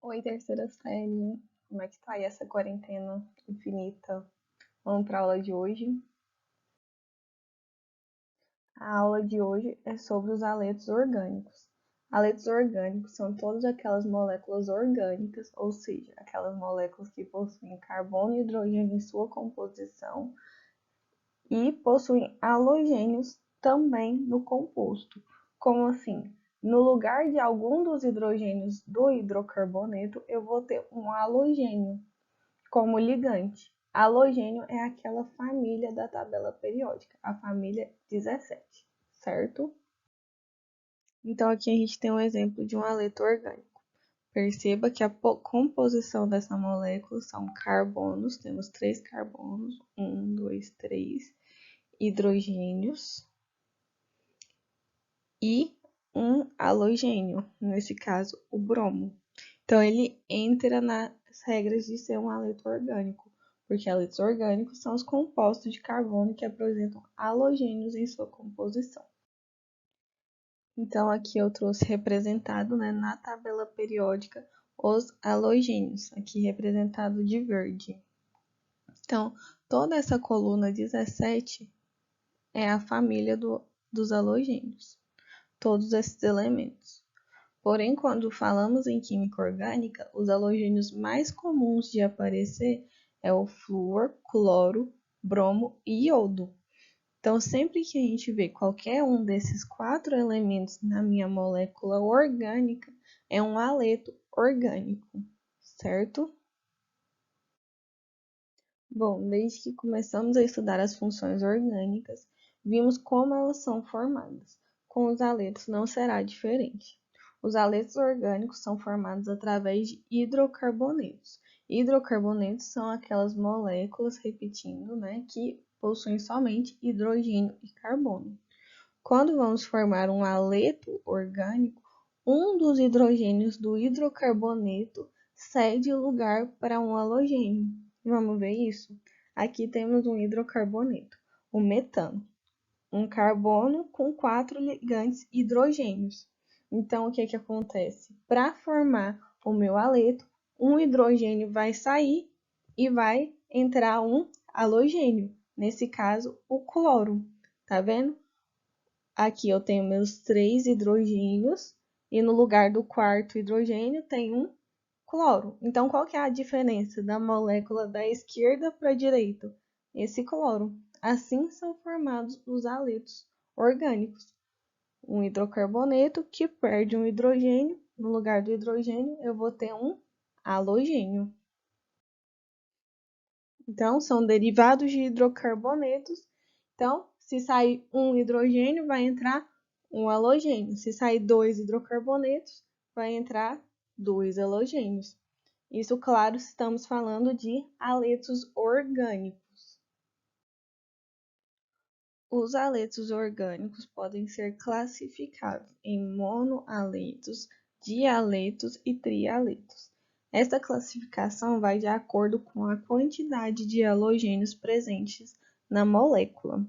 Oi, terceira série. Como é que tá aí essa quarentena infinita? Vamos para a aula de hoje. A aula de hoje é sobre os haletos orgânicos. Haletos orgânicos são todas aquelas moléculas orgânicas, ou seja, aquelas moléculas que possuem carbono e hidrogênio em sua composição e possuem halogênios também no composto. Como assim? No lugar de algum dos hidrogênios do hidrocarboneto, eu vou ter um halogênio como ligante. Halogênio é aquela família da tabela periódica, a família 17, certo? Então aqui a gente tem um exemplo de um haleto orgânico. Perceba que a composição dessa molécula são carbonos, temos 3 carbonos, 1, 2, 3, hidrogênios e um halogênio, nesse caso o bromo. Então ele entra nas regras de ser um haleto orgânico, porque haletos orgânicos são os compostos de carbono que apresentam halogênios em sua composição. Então aqui eu trouxe representado, na tabela periódica os halogênios, aqui representado de verde. Então, toda essa coluna 17 é a família dos halogênios, todos esses elementos. Porém, quando falamos em química orgânica, os halogênios mais comuns de aparecer é o flúor, cloro, bromo e iodo. Então, sempre que a gente vê qualquer um desses 4 elementos na minha molécula orgânica, é um haleto orgânico, certo? Bom, desde que começamos a estudar as funções orgânicas, vimos como elas são formadas. Com os haletos não será diferente. Os haletos orgânicos são formados através de hidrocarbonetos. Hidrocarbonetos são aquelas moléculas, repetindo, que possuem somente hidrogênio e carbono. Quando vamos formar um haleto orgânico, um dos hidrogênios do hidrocarboneto cede lugar para um halogênio. Vamos ver isso? Aqui temos um hidrocarboneto, o metano, um carbono com 4 ligantes hidrogênios. Então, o que acontece? Para formar o meu haleto, um hidrogênio vai sair e vai entrar um halogênio, nesse caso, o cloro. Tá vendo? Aqui eu tenho meus 3 hidrogênios e no lugar do quarto hidrogênio tem um cloro. Então, qual que é a diferença da molécula da esquerda para a direita? Esse cloro. Assim são formados os haletos orgânicos. Um hidrocarboneto que perde um hidrogênio, no lugar do hidrogênio eu vou ter um halogênio. Então, são derivados de hidrocarbonetos. Então, se sair um hidrogênio, vai entrar um halogênio. Se sair 2 hidrocarbonetos, vai entrar 2 halogênios. Isso, claro, estamos falando de haletos orgânicos. Os haletos orgânicos podem ser classificados em monohaletos, dialetos e trialetos. Esta classificação vai de acordo com a quantidade de halogênios presentes na molécula.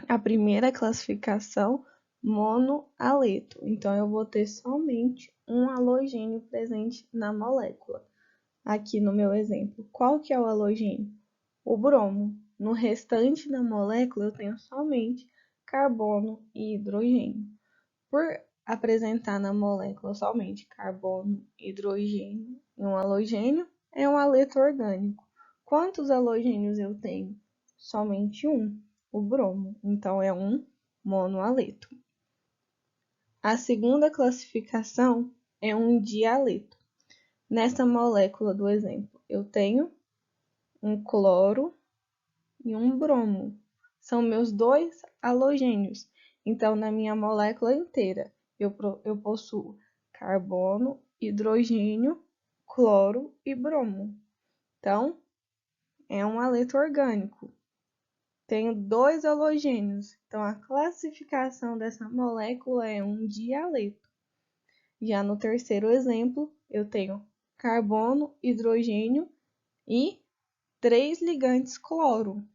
A primeira classificação, monohaleto. Então, eu vou ter somente um halogênio presente na molécula. Aqui no meu exemplo, qual que é o halogênio? O bromo. No restante da molécula, eu tenho somente carbono e hidrogênio. Por apresentar na molécula somente carbono, hidrogênio e um halogênio, é um haleto orgânico. Quantos halogênios eu tenho? Somente um, o bromo. Então, é um monohaleto. A segunda classificação é um dialeto. Nessa molécula do exemplo, eu tenho um cloro e um bromo. São meus 2 halogênios. Então, na minha molécula inteira, eu possuo carbono, hidrogênio, cloro e bromo. Então, é um haleto orgânico. Tenho 2 halogênios. Então, a classificação dessa molécula é um dialeto. Já no terceiro exemplo, eu tenho carbono, hidrogênio e 3 ligantes cloro.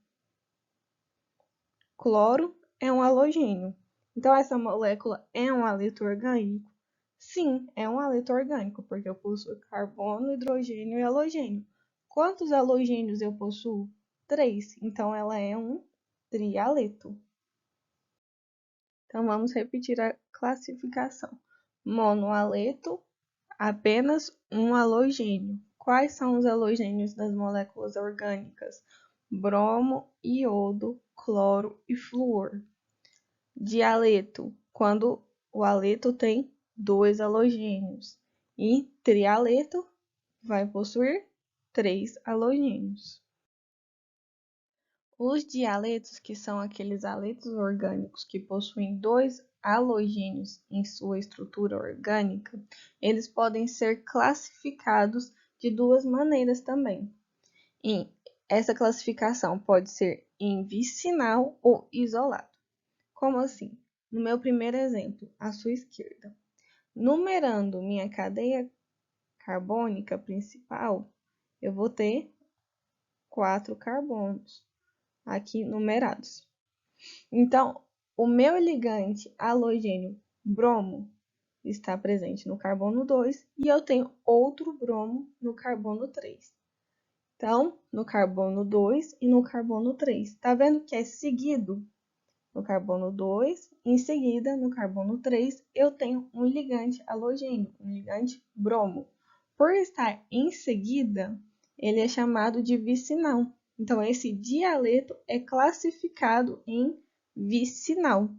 Cloro é um halogênio. Então, essa molécula é um haleto orgânico? Sim, é um haleto orgânico, porque eu possuo carbono, hidrogênio e halogênio. Quantos halogênios eu possuo? 3. Então, ela é um trialeto. Então, vamos repetir a classificação. Monoaleto, apenas um halogênio. Quais são os halogênios das moléculas orgânicas? Bromo, iodo, cloro e flúor. Dialeto, quando o aleto tem 2 halogênios. E trialeto vai possuir 3 halogênios. Os dialetos, que são aqueles aletos orgânicos que possuem 2 halogênios em sua estrutura orgânica, eles podem ser classificados de duas maneiras também. E essa classificação pode ser em vicinal ou isolado. Como assim? No meu primeiro exemplo, à sua esquerda. Numerando minha cadeia carbônica principal, eu vou ter 4 carbonos aqui numerados. Então, o meu ligante halogênio bromo está presente no carbono 2 e eu tenho outro bromo no carbono 3. Então, no carbono 2 e no carbono 3. Tá vendo que é seguido? No carbono 2, em seguida, no carbono 3, eu tenho um ligante halogênio, um ligante bromo. Por estar em seguida, ele é chamado de vicinal. Então, esse dialeto é classificado em vicinal.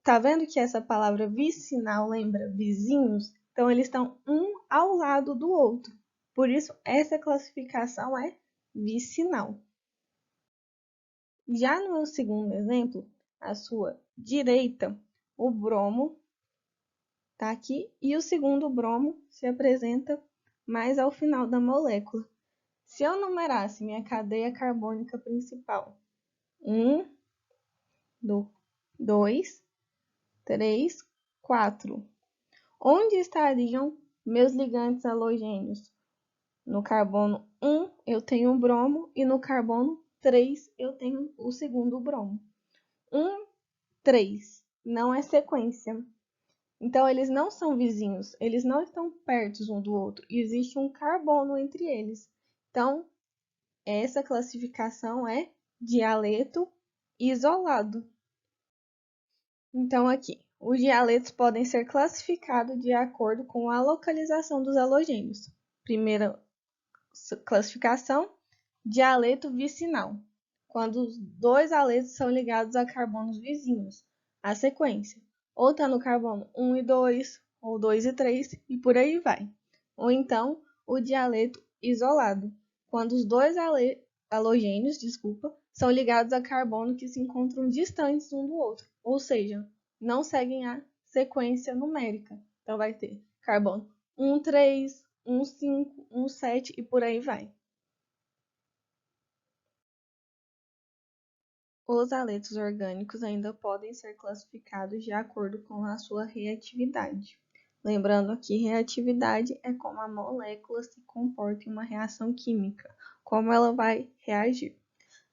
Tá vendo que essa palavra vicinal lembra vizinhos? Então, eles estão um ao lado do outro. Por isso, essa classificação é vicinal. Já no segundo exemplo, à sua direita, o bromo está aqui e o segundo bromo se apresenta mais ao final da molécula. Se eu numerasse minha cadeia carbônica principal, 1, 2, 3, 4. Onde estariam meus ligantes halogênios? No carbono 1 eu tenho um bromo e no carbono 3 eu tenho o segundo bromo. 1, 3 não é sequência. Então, eles não são vizinhos, eles não estão perto um do outro. Existe um carbono entre eles. Então, essa classificação é dialeto isolado. Então, aqui, os dialetos podem ser classificados de acordo com a localização dos halogênios. Primeira classificação, dialeto vicinal, quando os dois aletos são ligados a carbonos vizinhos, a sequência. Ou está no carbono 1 e 2, ou 2 e 3, e por aí vai. Ou então, o dialeto isolado, quando os dois halogênios, são ligados a carbono que se encontram distantes um do outro, ou seja, não seguem a sequência numérica. Então, vai ter carbono 1, 3, 1, 5, 1, 7 e por aí vai. Os haletos orgânicos ainda podem ser classificados de acordo com a sua reatividade. Lembrando que reatividade é como a molécula se comporta em uma reação química, como ela vai reagir.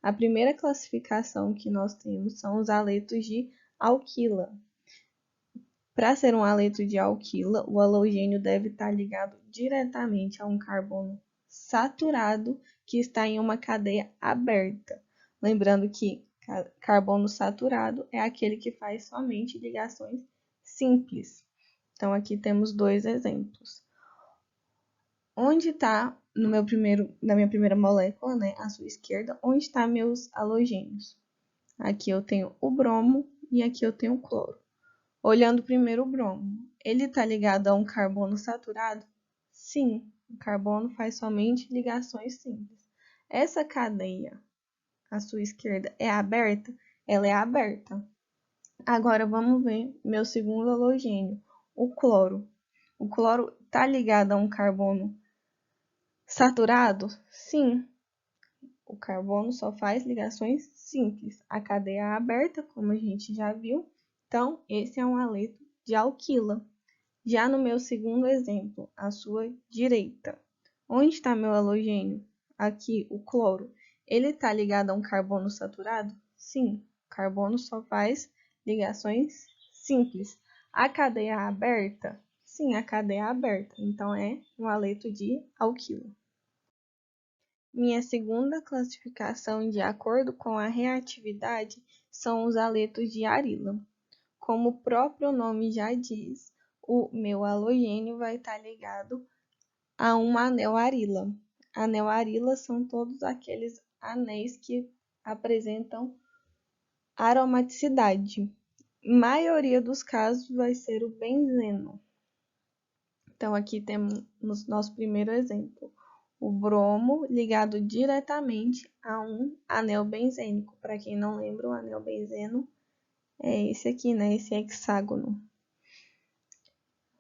A primeira classificação que nós temos são os haletos de alquila. Para ser um haleto de alquila, o halogênio deve estar ligado diretamente a um carbono saturado que está em uma cadeia aberta. Lembrando que carbono saturado é aquele que faz somente ligações simples. Então, aqui temos dois exemplos. Onde está, na minha primeira molécula, né, à sua esquerda, onde estão meus halogênios? Aqui eu tenho o bromo e aqui eu tenho o cloro. Olhando primeiro o bromo, ele está ligado a um carbono saturado? Sim, o carbono faz somente ligações simples. Essa cadeia à sua esquerda é aberta? Ela é aberta. Agora vamos ver meu segundo halogênio, o cloro. O cloro está ligado a um carbono saturado? Sim, o carbono só faz ligações simples. A cadeia é aberta, como a gente já viu. Então, esse é um haleto de alquila. Já no meu segundo exemplo, à sua direita, onde está meu halogênio? Aqui, o cloro. Ele está ligado a um carbono saturado? Sim, o carbono só faz ligações simples. A cadeia aberta, Sim, a cadeia é aberta, então é um haleto de alquilo. Minha segunda classificação, de acordo com a reatividade, são os haletos de Arila. Como o próprio nome já diz, o meu halogênio vai estar ligado a um anel Arila. Anel Arila são todos aqueles anéis que apresentam aromaticidade. Maioria dos casos vai ser o benzeno. Então, aqui temos nosso primeiro exemplo. O bromo ligado diretamente a um anel benzênico. Para quem não lembra, o anel benzeno é esse aqui, né? Esse hexágono.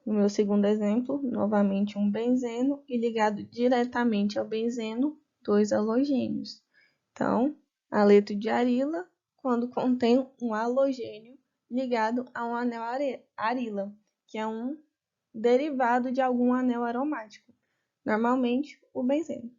No meu segundo exemplo, novamente um benzeno e ligado diretamente ao benzeno, dois halogênios. Então, haleto de Arila, quando contém um halogênio ligado a um anel Arila, que é um derivado de algum anel aromático, normalmente o benzeno.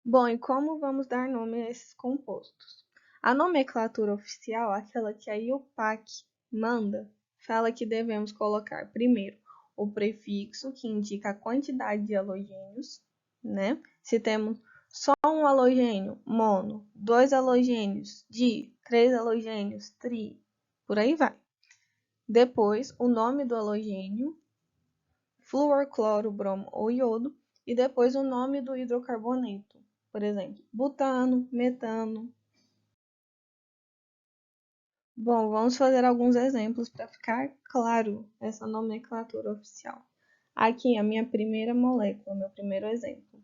Bom, e como vamos dar nome a esses compostos? A nomenclatura oficial, aquela que a IUPAC manda, fala que devemos colocar primeiro o prefixo, que indica a quantidade de halogênios, né? Se temos só um halogênio, mono, dois halogênios, di, três halogênios, tri, por aí vai. Depois, o nome do halogênio, flúor, cloro, bromo ou iodo, e depois o nome do hidrocarboneto, por exemplo, butano, metano. Bom, vamos fazer alguns exemplos para ficar claro essa nomenclatura oficial. Aqui a minha primeira molécula, meu primeiro exemplo.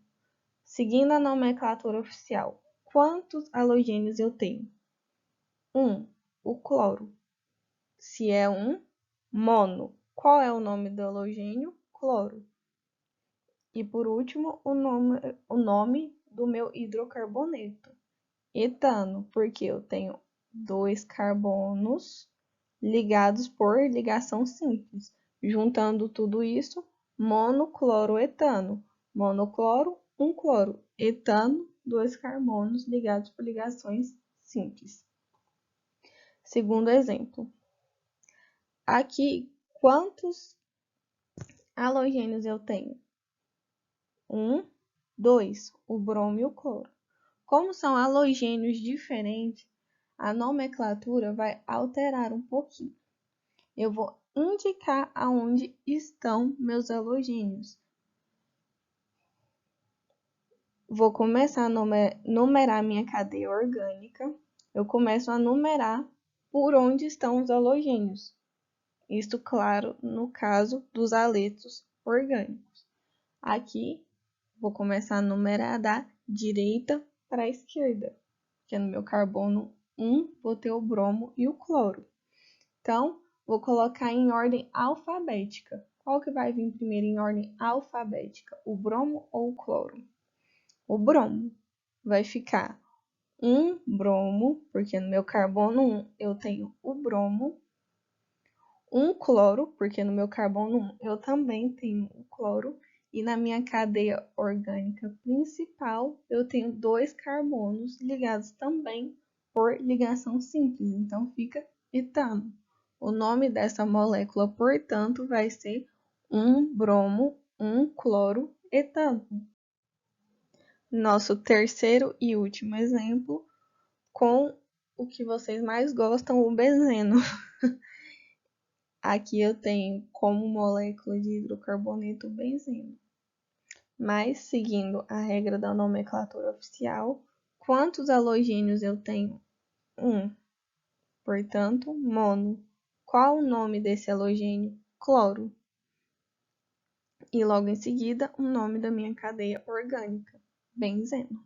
Seguindo a nomenclatura oficial, quantos halogênios eu tenho? 1. O cloro. Se é um mono, qual é o nome do halogênio? Cloro. E por último, o nome do meu hidrocarboneto, etano, porque eu tenho dois carbonos ligados por ligação simples. Juntando tudo isso, monocloroetano. Monocloro, um cloro. Etano, dois carbonos ligados por ligações simples. Segundo exemplo. Aqui, quantos halogênios eu tenho? 1, 2, o bromo e o cloro. Como são halogênios diferentes, a nomenclatura vai alterar um pouquinho. Eu vou indicar aonde estão meus halogênios. Vou começar a numerar minha cadeia orgânica. Eu começo a numerar por onde estão os halogênios. Isto, claro, no caso dos haletos orgânicos. Aqui, vou começar a numerar da direita para a esquerda, que é no meu carbono 1, vou ter o bromo e o cloro. Então, vou colocar em ordem alfabética. Qual que vai vir primeiro em ordem alfabética? O bromo ou o cloro? O bromo. Vai ficar um bromo, porque no meu carbono 1 eu tenho o bromo. Um cloro, porque no meu carbono 1 eu também tenho o cloro. E na minha cadeia orgânica principal, eu tenho dois carbonos ligados também por ligação simples. Então, fica etano. O nome dessa molécula, portanto, vai ser 1-bromo, 1-cloro-etano. Nosso terceiro e último exemplo, com o que vocês mais gostam, o benzeno. Aqui eu tenho como molécula de hidrocarboneto o benzeno. Mas, seguindo a regra da nomenclatura oficial, quantos halogênios eu tenho? 1. Portanto, mono. Qual o nome desse halogênio? Cloro. E logo em seguida, o nome da minha cadeia orgânica, benzeno.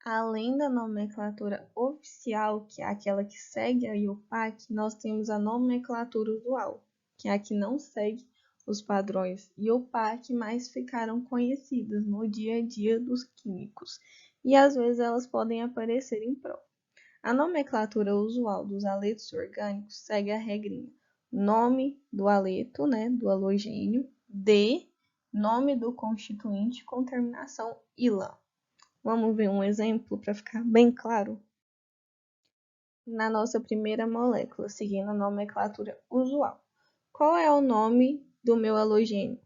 Além da nomenclatura oficial, que é aquela que segue a IUPAC, nós temos a nomenclatura usual, que é a que não segue os padrões IUPAC, mas ficaram conhecidas no dia a dia dos químicos, e às vezes elas podem aparecer em prova. A nomenclatura usual dos haletos orgânicos segue a regrinha: nome do haleto, né, do halogênio, nome do constituinte com terminação -ila. Vamos ver um exemplo para ficar bem claro? na nossa primeira molécula, seguindo a nomenclatura usual. Qual é o nome do meu halogênio?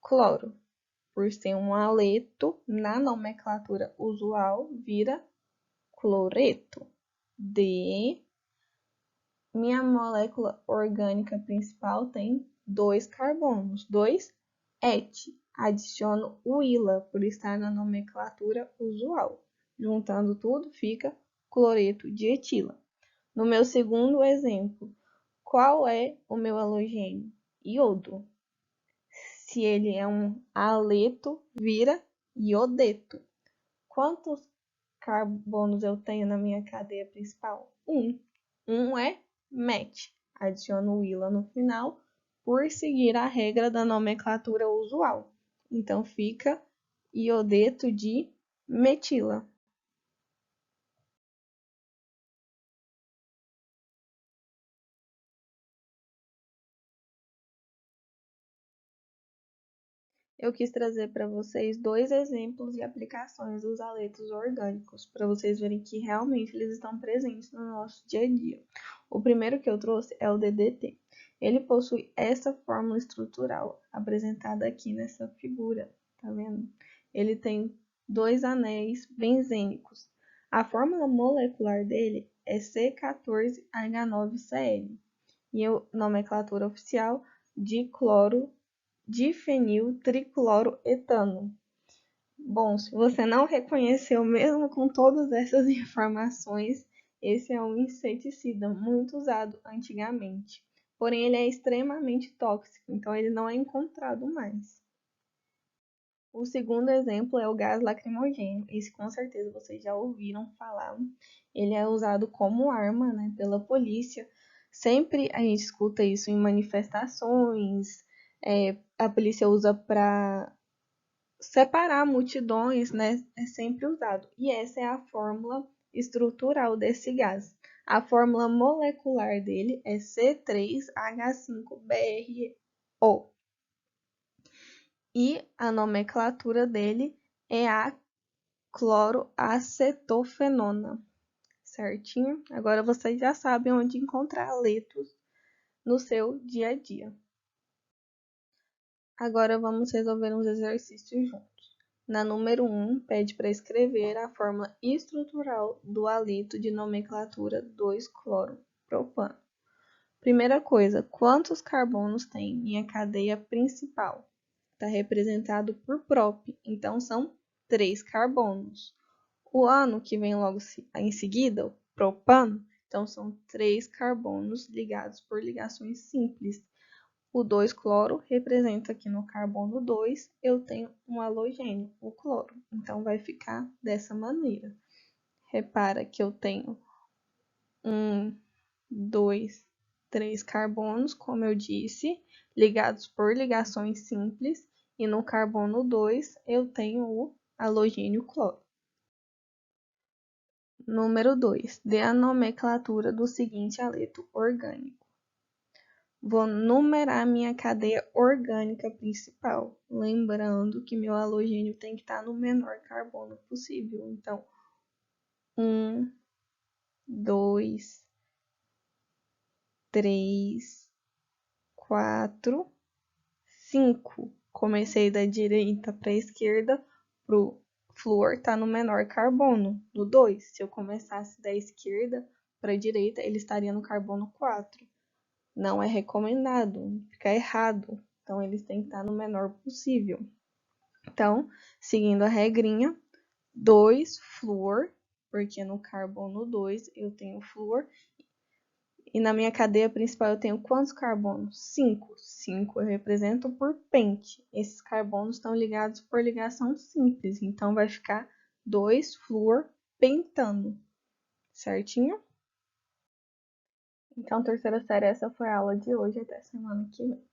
Cloro. Por ser um aleto, na nomenclatura usual, vira cloreto. D. Minha molécula orgânica principal tem 2 carbonos, 2 Et. Adiciono o ila por estar na nomenclatura usual. Juntando tudo, fica cloreto de etila. No meu segundo exemplo, qual é o meu halogênio? Iodo. Se ele é um aleto, vira iodeto. Quantos carbonos eu tenho na minha cadeia principal? Um é met. Adiciono o ila no final por seguir a regra da nomenclatura usual. Então fica iodeto de metila. Eu quis trazer para vocês 2 exemplos de aplicações dos aletos orgânicos, para vocês verem que realmente eles estão presentes no nosso dia a dia. O primeiro que eu trouxe é o DDT. Ele possui essa fórmula estrutural apresentada aqui nessa figura, tá vendo? Ele tem 2 anéis benzênicos. A fórmula molecular dele é C14H9Cl e a nomenclatura oficial dicloro difenil tricloroetano. Bom, se você não reconheceu mesmo com todas essas informações, esse é um inseticida muito usado antigamente. Porém, ele é extremamente tóxico, então ele não é encontrado mais. O segundo exemplo é o gás lacrimogêneo. Esse com certeza vocês já ouviram falar. Ele é usado como arma, né, pela polícia. Sempre a gente escuta isso em manifestações. A polícia usa para separar multidões, né? É sempre usado. E essa é a fórmula estrutural desse gás. A fórmula molecular dele é C3H5BrO. E a nomenclatura dele é a cloroacetofenona. Certinho? Agora vocês já sabem onde encontrar aletos no seu dia a dia. Agora vamos resolver uns exercícios juntos. Na número 1, pede para escrever a fórmula estrutural do haleto de nomenclatura 2-cloropropano. Primeira coisa, quantos carbonos tem minha cadeia principal? Está representado por prop, então são 3 carbonos. O ano que vem logo em seguida, o propano, então são 3 carbonos ligados por ligações simples. O 2-cloro representa aqui no carbono 2, eu tenho um halogênio, o cloro. Então, vai ficar dessa maneira. Repara que eu tenho 2, 3 carbonos, como eu disse, ligados por ligações simples. E no carbono 2, eu tenho o halogênio cloro. Número 2. Dê a nomenclatura do seguinte haleto orgânico. Vou numerar minha cadeia orgânica principal, lembrando que meu halogênio tem que estar no menor carbono possível. Então, 1, 2, 3, 4, 5. Comecei da direita para a esquerda, pro flúor está no menor carbono, no 2. Se eu começasse da esquerda para a direita, ele estaria no carbono 4. Não é recomendado, fica errado. Então, eles têm que estar no menor possível. Então, seguindo a regrinha, 2 flúor, porque no carbono 2 eu tenho flúor. E na minha cadeia principal eu tenho quantos carbonos? 5. 5 eu represento por pente. Esses carbonos estão ligados por ligação simples, então vai ficar 2 flúor pentano. Certinho? Então, terceira série, essa foi a aula de hoje. Até semana que vem.